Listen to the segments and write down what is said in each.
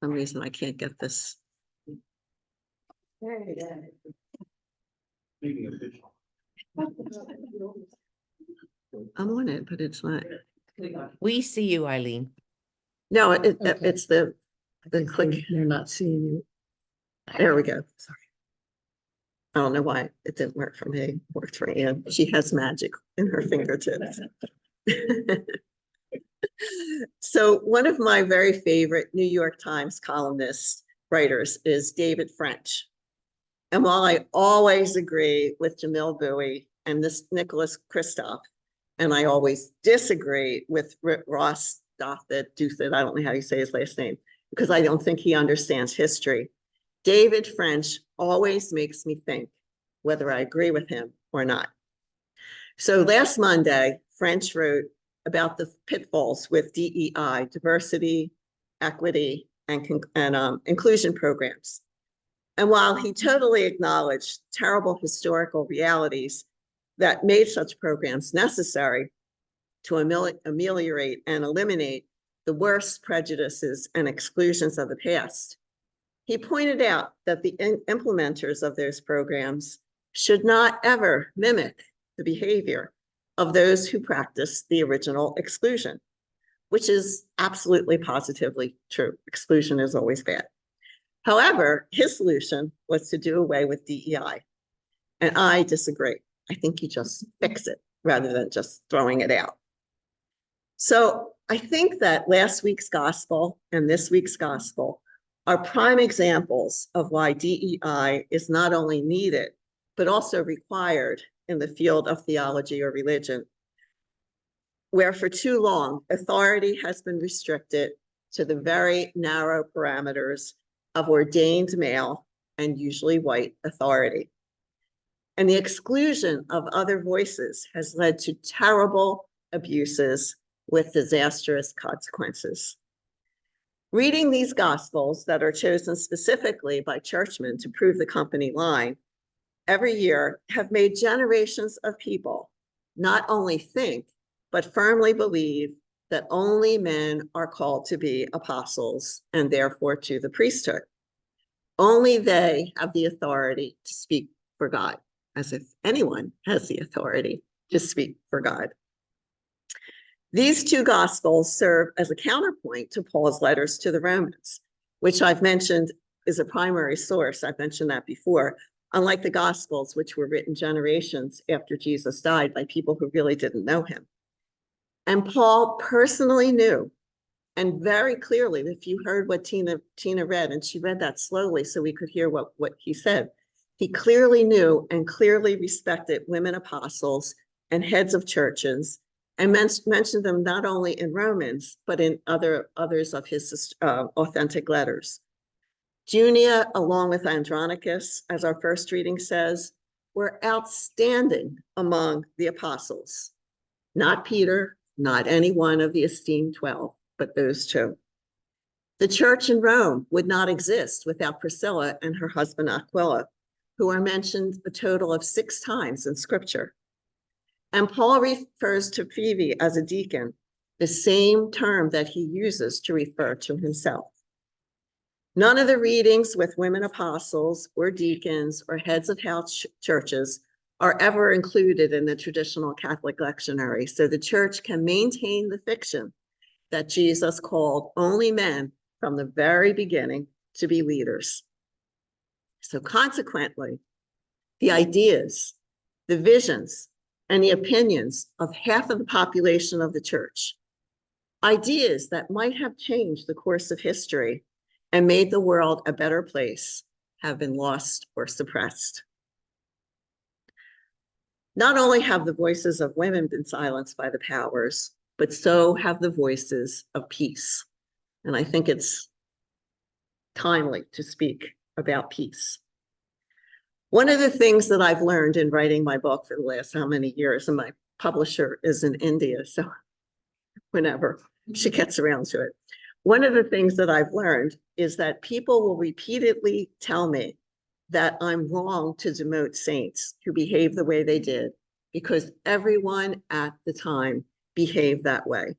some reason I can't get this. I'm on it, but it's not. We see you, Eileen. No, Okay. it's the click. They're not seeing you. There we go. Sorry. I don't know why it didn't work for me. It worked for Anne. She has magic in her fingertips. So one of my very favorite New York Times columnists, writers, is David French. And while I always agree with Jamil Bowie and this Nicholas Kristof, and I always disagree with Ross Douthat, I don't know how you say his last name, because I don't think he understands history. David French always makes me think whether I agree with him or not. So last Monday, French wrote about the pitfalls with DEI, diversity, equity, and inclusion programs. And while he totally acknowledged terrible historical realities that made such programs necessary to ameliorate and eliminate the worst prejudices and exclusions of the past, he pointed out that the implementers of those programs should not ever mimic the behavior of those who practice the original exclusion, which is absolutely positively true. Exclusion is always bad. However, his solution was to do away with DEI. And I disagree. I think you just fix it rather than just throwing it out. So I think that last week's gospel and this week's gospel are prime examples of why DEI is not only needed, but also required in the field of theology or religion, where for too long, authority has been restricted to the very narrow parameters of ordained male and usually white authority. And the exclusion of other voices has led to terrible abuses with disastrous consequences. Reading these gospels that are chosen specifically by churchmen to prove the company line every year have made generations of people not only think, but firmly believe that only men are called to be apostles and therefore to the priesthood. Only they have the authority to speak for God, as if anyone has the authority to speak for God. These two gospels serve as a counterpoint to Paul's letters to the Romans, which I've mentioned is a primary source. I've mentioned that before, unlike the gospels, which were written generations after Jesus died by people who really didn't know him. And Paul personally knew, and very clearly, if you heard what Tina read, and she read that slowly so we could hear what he said, he clearly knew and clearly respected women apostles and heads of churches, and mentioned them not only in Romans, but in others of his authentic letters. Junia, along with Andronicus, as our first reading says, were outstanding among the apostles. Not Peter, not any one of the esteemed 12, but those two. The church in Rome would not exist without Priscilla and her husband Aquila, who are mentioned a total of 6 times in Scripture. And Paul refers to Phoebe as a deacon, the same term that he uses to refer to himself. None of the readings with women apostles or deacons or heads of house churches are ever included in the traditional Catholic lectionary, so the church can maintain the fiction that Jesus called only men from the very beginning to be leaders. So consequently, the ideas, the visions, and the opinions of half of the population of the church, ideas that might have changed the course of history and made the world a better place, have been lost or suppressed. Not only have the voices of women been silenced by the powers, but so have the voices of peace. And I think it's timely to speak about peace. One of the things that I've learned in writing my book for the last how many years, and my publisher is in India, so whenever she gets around to it. One of the things that I've learned is that people will repeatedly tell me that I'm wrong to demote saints who behave the way they did, because everyone at the time behaved that way,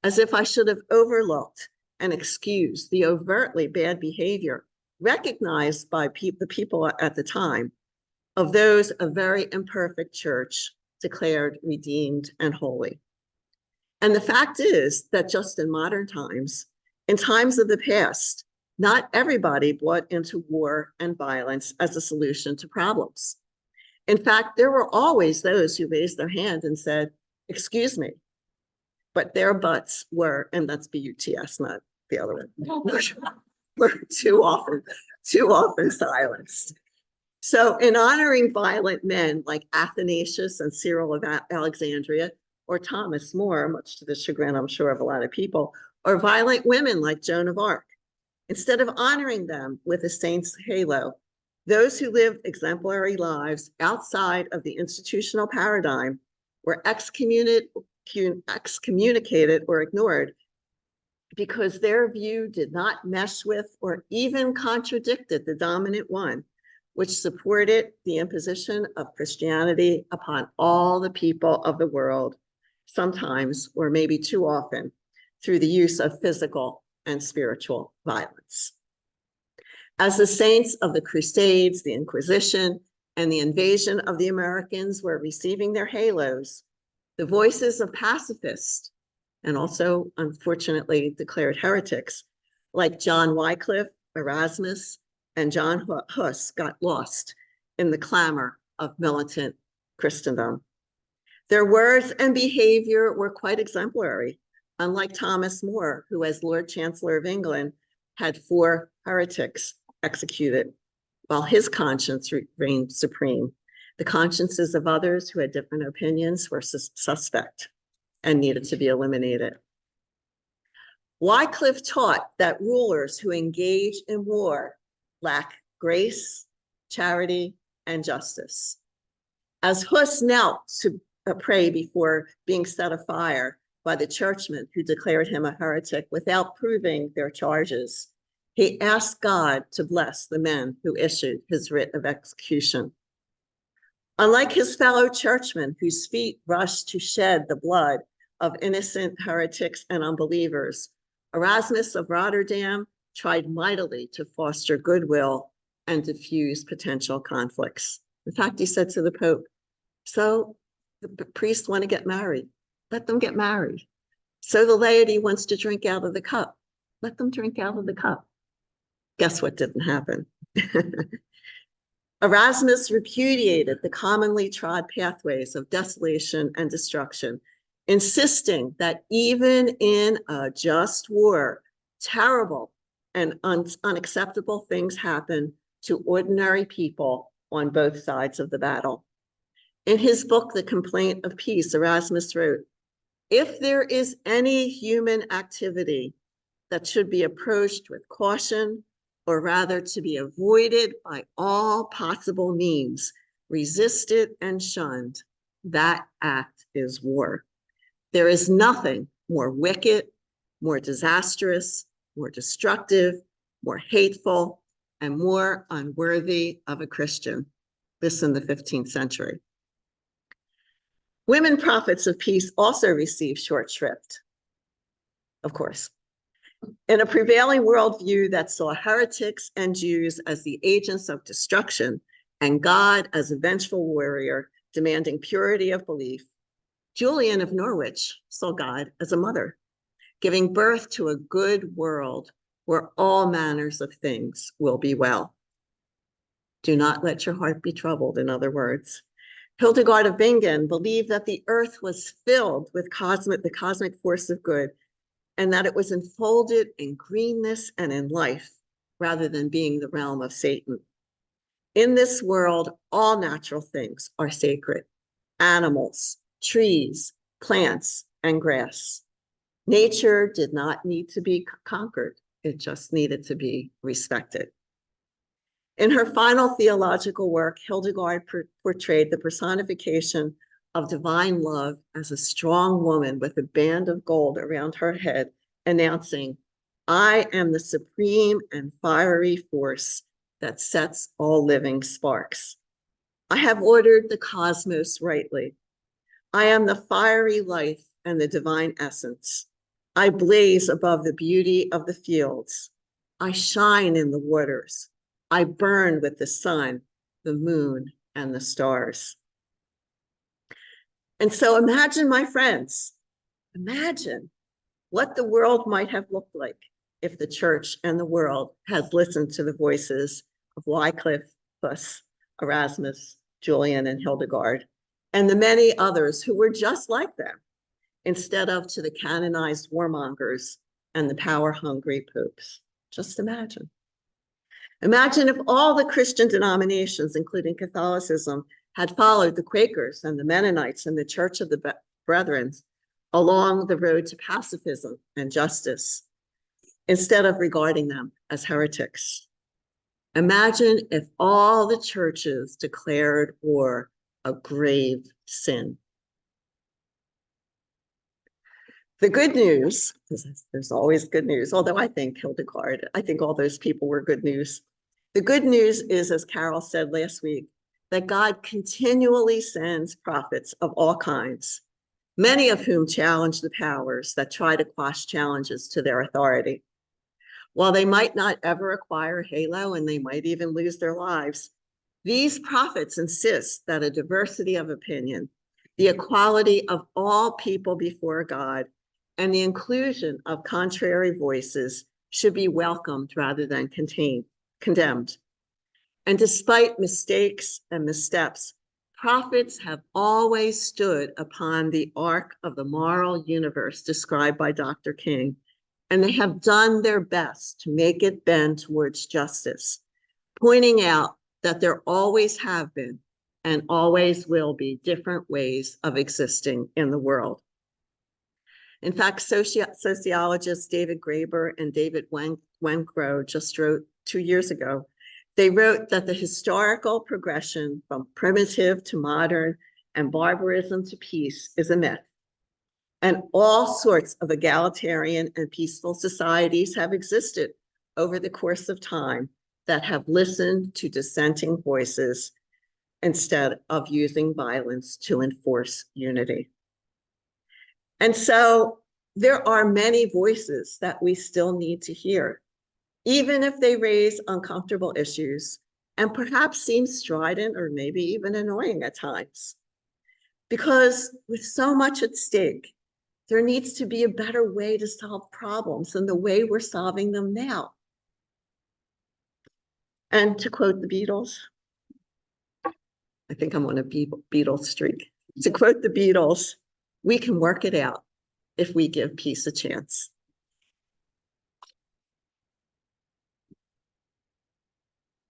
as if I should have overlooked and excuse the overtly bad behavior recognized by the people at the time of those a very imperfect church declared redeemed and holy. And the fact is that just in modern times, in times of the past, not everybody bought into war and violence as a solution to problems. In fact, there were always those who raised their hand and said, "Excuse me," but their butts were, and that's B-U-T-S, not the other one, were too often silenced. So in honoring violent men like Athanasius and Cyril of Alexandria, or Thomas More, much to the chagrin, I'm sure, of a lot of people, or violent women like Joan of Arc, instead of honoring them with a saint's halo, those who lived exemplary lives outside of the institutional paradigm were excommunicated or ignored because their view did not mesh with or even contradicted the dominant one, which supported the imposition of Christianity upon all the people of the world, sometimes, or maybe too often, through the use of physical and spiritual violence. As the saints of the Crusades, the Inquisition, and the invasion of the Americans were receiving their halos, the voices of pacifists, and also, unfortunately, declared heretics, like John Wycliffe, Erasmus, and John Huss got lost in the clamor of militant Christendom. Their words and behavior were quite exemplary, unlike Thomas More, who, as Lord Chancellor of England, had 4 heretics executed, while his conscience reigned supreme. The consciences of others who had different opinions were suspect and needed to be eliminated. Wycliffe taught that rulers who engage in war lack grace, charity, and justice. As Huss knelt to pray before being set afire by the churchmen who declared him a heretic without proving their charges, he asked God to bless the men who issued his writ of execution. Unlike his fellow churchmen whose feet rushed to shed the blood of innocent heretics and unbelievers, Erasmus of Rotterdam tried mightily to foster goodwill and diffuse potential conflicts. In fact, he said to the Pope, "So the priests want to get married, let them get married. So the laity wants to drink out of the cup, let them drink out of the cup." Guess what didn't happen? Erasmus repudiated the commonly trod pathways of desolation and destruction, insisting that even in a just war, terrible and unacceptable things happen to ordinary people on both sides of the battle. In his book, The Complaint of Peace, Erasmus wrote, "If there is any human activity that should be approached with caution, or rather to be avoided by all possible means, resisted and shunned, that act is war. There is nothing more wicked, more disastrous, more destructive, more hateful, and more unworthy of a Christian." This in the 15th century. Women prophets of peace also received short shrift, of course. In a prevailing worldview that saw heretics and Jews as the agents of destruction and God as a vengeful warrior demanding purity of belief, Julian of Norwich saw God as a mother, giving birth to a good world where all manners of things will be well. Do not let your heart be troubled, in other words. Hildegard of Bingen believed that the earth was filled with the cosmic force of good, and that it was enfolded in greenness and in life, rather than being the realm of Satan. In this world, all natural things are sacred: animals, trees, plants, and grass. Nature did not need to be conquered. It just needed to be respected. In her final theological work, Hildegard portrayed the personification of divine love as a strong woman with a band of gold around her head, announcing, "I am the supreme and fiery force that sets all living sparks. I have ordered the cosmos rightly. I am the fiery life and the divine essence. I blaze above the beauty of the fields. I shine in the waters. I burn with the sun, the moon, and the stars. And so imagine, my friends, imagine what the world might have looked like if the church and the world had listened to the voices of Wycliffe, Huss, Erasmus, Julian, and Hildegard, and the many others who were just like them, instead of to the canonized warmongers and the power-hungry popes. Just imagine. Imagine if all the Christian denominations, including Catholicism, had followed the Quakers and the Mennonites and the Church of the Brethren along the road to pacifism and justice, instead of regarding them as heretics. Imagine if all the churches declared war a grave sin. The good news, because there's always good news, although I think Hildegard, I think all those people were good news. The good news is, as Carol said last week, that God continually sends prophets of all kinds, many of whom challenge the powers that try to quash challenges to their authority. While they might not ever acquire a halo and they might even lose their lives, these prophets insist that a diversity of opinion, the equality of all people before God, and the inclusion of contrary voices should be welcomed rather than condemned. And despite mistakes and missteps, prophets have always stood upon the arc of the moral universe described by Dr. King, and they have done their best to make it bend towards justice, pointing out that there always have been and always will be different ways of existing in the world. In fact, sociologists David Graeber and David Wengrow just wrote 2 years ago, they wrote that the historical progression from primitive to modern and barbarism to peace is a myth. And all sorts of egalitarian and peaceful societies have existed over the course of time that have listened to dissenting voices instead of using violence to enforce unity. And so there are many voices that we still need to hear, even if they raise uncomfortable issues and perhaps seem strident or maybe even annoying at times. Because with so much at stake, there needs to be a better way to solve problems than the way we're solving them now. And to quote the Beatles, I think I'm on a Beatles streak. To quote the Beatles, we can work it out if we give peace a chance.